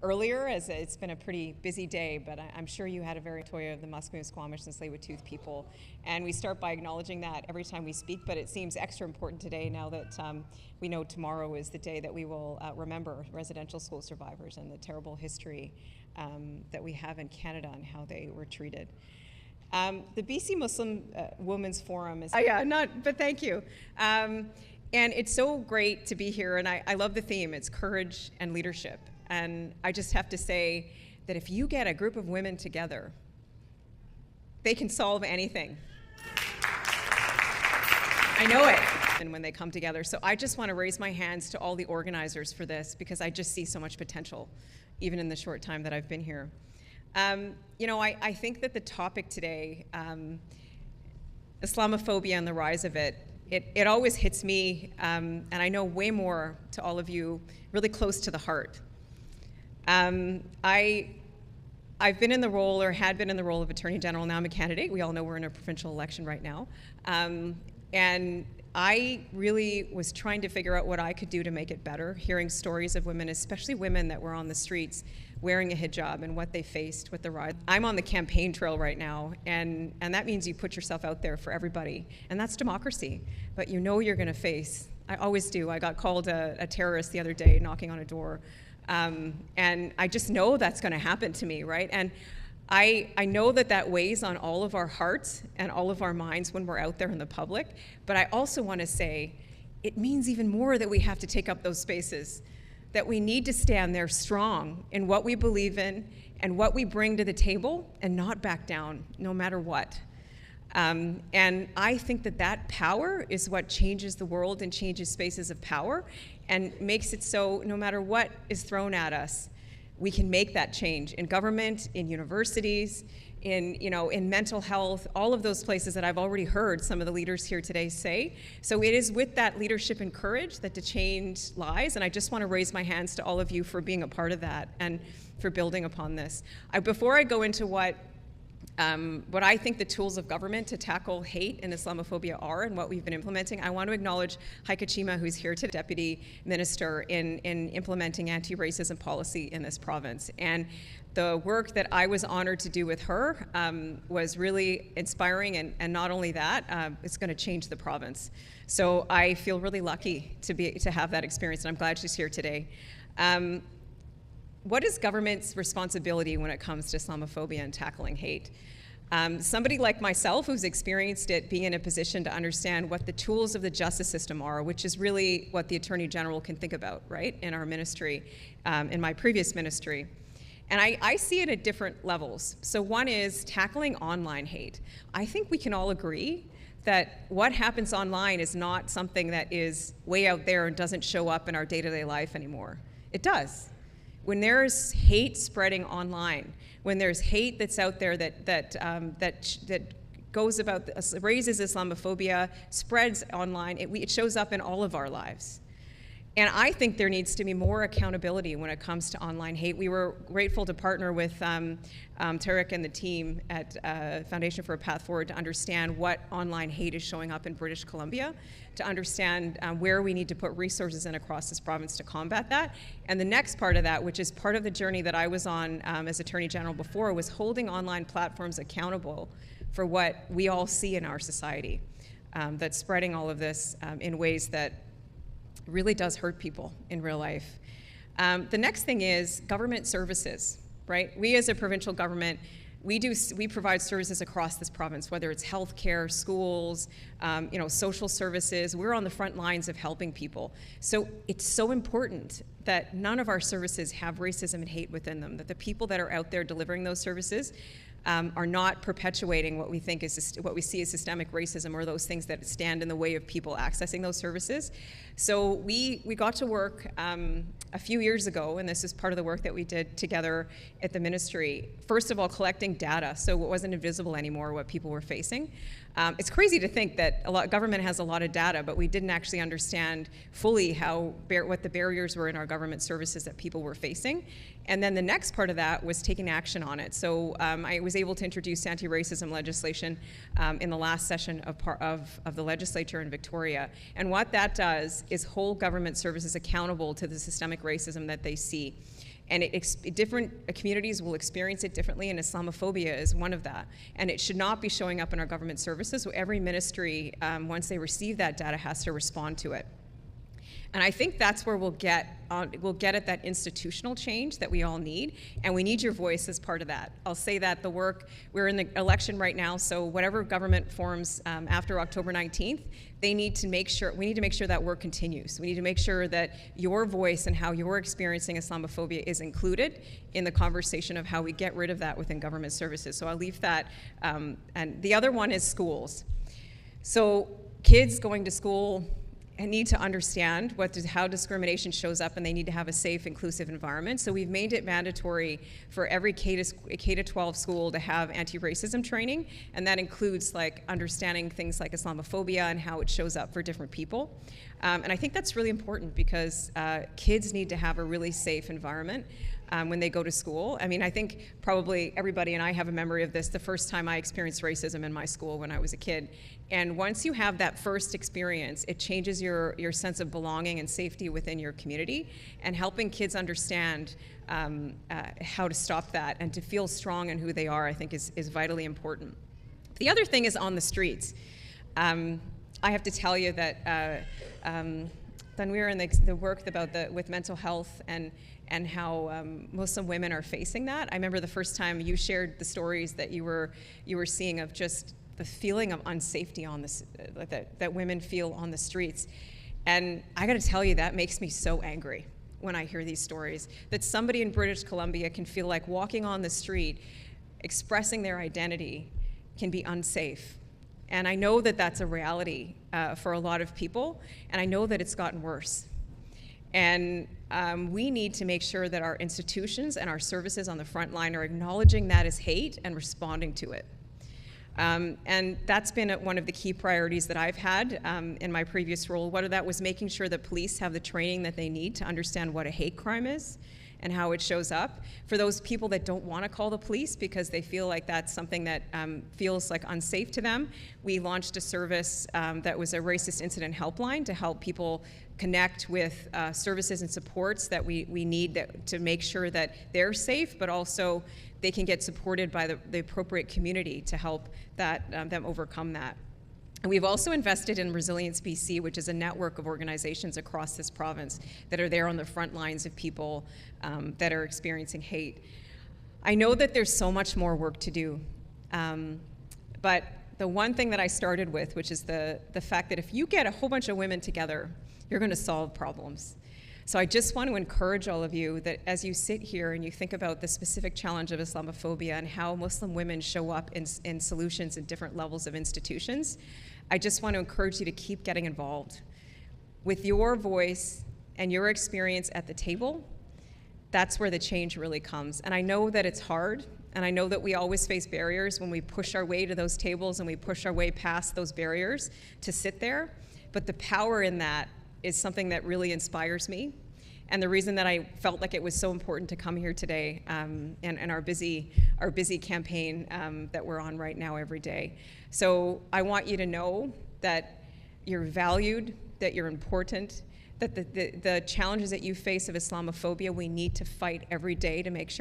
earlier, as it's been a pretty busy day, but I'm sure you had a very toy of the Musqueam, Squamish, and Tsleil-Waututh people. And we start by acknowledging that every time we speak, but it seems extra important today now that we know tomorrow is the day that we will remember residential school survivors and the terrible history that we have in Canada and how they were treated. The BC Muslim Women's Forum is, but thank you. And it's so great to be here, and I love the theme. It's courage and leadership. And I just have to say that if you get a group of women together, they can solve anything. I know it. And when they come together. So I just want to raise my hands to all the organizers for this, because I just see so much potential, even in the short time that I've been here. You know, I think that the topic today, Islamophobia and the rise of it, it always hits me, and I know way more to all of you, really close to the heart. I've been in the role, or had been in the role, of Attorney General. Now I'm a candidate. We all know we're in a provincial election right now. And I really was trying to figure out what I could do to make it better, hearing stories of women, especially women that were on the streets wearing a hijab and what they faced with the rise. I'm on the campaign trail right now, and that means you put yourself out there for everybody, and that's democracy. But you know you're gonna face, I always do. I got called a terrorist the other day knocking on a door. And I just know that's gonna happen to me, right? And I know that that weighs on all of our hearts and all of our minds when we're out there in the public, but I also wanna say, it means even more that we have to take up those spaces, that we need to stand there strong in what we believe in and what we bring to the table, and not back down, no matter what. And I think that that power is what changes the world and changes spaces of power, and makes it so no matter what is thrown at us, we can make that change in government, in universities, in mental health, all of those places that I've already heard some of the leaders here today say. So it is with that leadership and courage that the change lies, and I just want to raise my hands to all of you for being a part of that and for building upon this. Before I go into what I think the tools of government to tackle hate and Islamophobia are and what we've been implementing, I want to acknowledge Heike Chima, who's here today, Deputy Minister in implementing anti-racism policy in this province. And the work that I was honored to do with her was really inspiring, and not only that, it's going to change the province. So I feel really lucky to have that experience, and I'm glad she's here today. What is government's responsibility when it comes to Islamophobia and tackling hate? Somebody like myself who's experienced it, being in a position to understand what the tools of the justice system are, which is really what the Attorney General can think about, right, in our ministry, in my previous ministry. And I see it at different levels. So one is tackling online hate. I think we can all agree that what happens online is not something that is way out there and doesn't show up in our day-to-day life anymore. It does. When there's hate spreading online, when there's hate that's out there that goes about, raises Islamophobia, spreads online, it shows up in all of our lives. And I think there needs to be more accountability when it comes to online hate. We were grateful to partner with Tarek and the team at Foundation for a Path Forward to understand what online hate is showing up in British Columbia, to understand where we need to put resources in across this province to combat that. And the next part of that, which is part of the journey that I was on as Attorney General before, was holding online platforms accountable for what we all see in our society, that's spreading all of this in ways that really does hurt people in real life. The next thing is government services, right? We as a provincial government, we provide services across this province, whether it's healthcare, schools, social services. We're on the front lines of helping people. So it's so important that none of our services have racism and hate within them, that the people that are out there delivering those services are not perpetuating what we think is what we see as systemic racism, or those things that stand in the way of people accessing those services. So we got to work a few years ago, and this is part of the work that we did together at the ministry. First of all, collecting data, so it wasn't invisible anymore what people were facing. It's crazy to think that government has a lot of data, but we didn't actually understand fully what the barriers were in our government services that people were facing. And then the next part of that was taking action on it. So I was able to introduce anti-racism legislation in the last session of the legislature in Victoria. And what that does is hold government services accountable to the systemic racism that they see. And different communities will experience it differently, and Islamophobia is one of that. And it should not be showing up in our government services, so every ministry, once they receive that data, has to respond to it. And I think that's where we'll get at that institutional change that we all need, and we need your voice as part of that. I'll say that we're in the election right now, so whatever government forms after October 19th, we need to make sure that work continues. We need to make sure that your voice and how you're experiencing Islamophobia is included in the conversation of how we get rid of that within government services. So I'll leave that. And the other one is schools. So kids going to school and need to understand how discrimination shows up, and they need to have a safe, inclusive environment. So we've made it mandatory for every K-12 school to have anti-racism training, and that includes like understanding things like Islamophobia and how it shows up for different people. And I think that's really important because kids need to have a really safe environment when they go to school. I mean, I think probably everybody and I have a memory of this, the first time I experienced racism in my school when I was a kid. And once you have that first experience, it changes your sense of belonging and safety within your community, and helping kids understand how to stop that and to feel strong in who they are, I think is vitally important. The other thing is on the streets. I have to tell you that Tanwir and the work with mental health and how Muslim women are facing that. I remember the first time you shared the stories that you were seeing of just the feeling of unsafety on this that women feel on the streets. And I got to tell you, that makes me so angry when I hear these stories, that somebody in British Columbia can feel like walking on the street, expressing their identity, can be unsafe. And I know that that's a reality for a lot of people, and I know that it's gotten worse. And we need to make sure that our institutions and our services on the front line are acknowledging that as hate and responding to it. And that's been one of the key priorities that I've had in my previous role. Whether that was making sure that police have the training that they need to understand what a hate crime is and how it shows up. For those people that don't want to call the police because they feel like that's something that feels like unsafe to them, we launched a service that was a racist incident helpline to help people connect with services and supports that we need to make sure that they're safe, but also they can get supported by the appropriate community to help them overcome that. And we've also invested in Resilience BC, which is a network of organizations across this province that are there on the front lines of people that are experiencing hate. I know that there's so much more work to do, but the one thing that I started with, which is the fact that if you get a whole bunch of women together, you're going to solve problems. So I just want to encourage all of you that as you sit here and you think about the specific challenge of Islamophobia and how Muslim women show up in solutions in different levels of institutions, I just want to encourage you to keep getting involved. With your voice and your experience at the table, that's where the change really comes. And I know that it's hard, and I know that we always face barriers when we push our way to those tables and we push our way past those barriers to sit there, but the power in that is something that really inspires me, and the reason that I felt like it was so important to come here today and our busy campaign that we're on right now every day. So I want you to know that you're valued, that you're important, that the challenges that you face of Islamophobia, we need to fight every day to make sure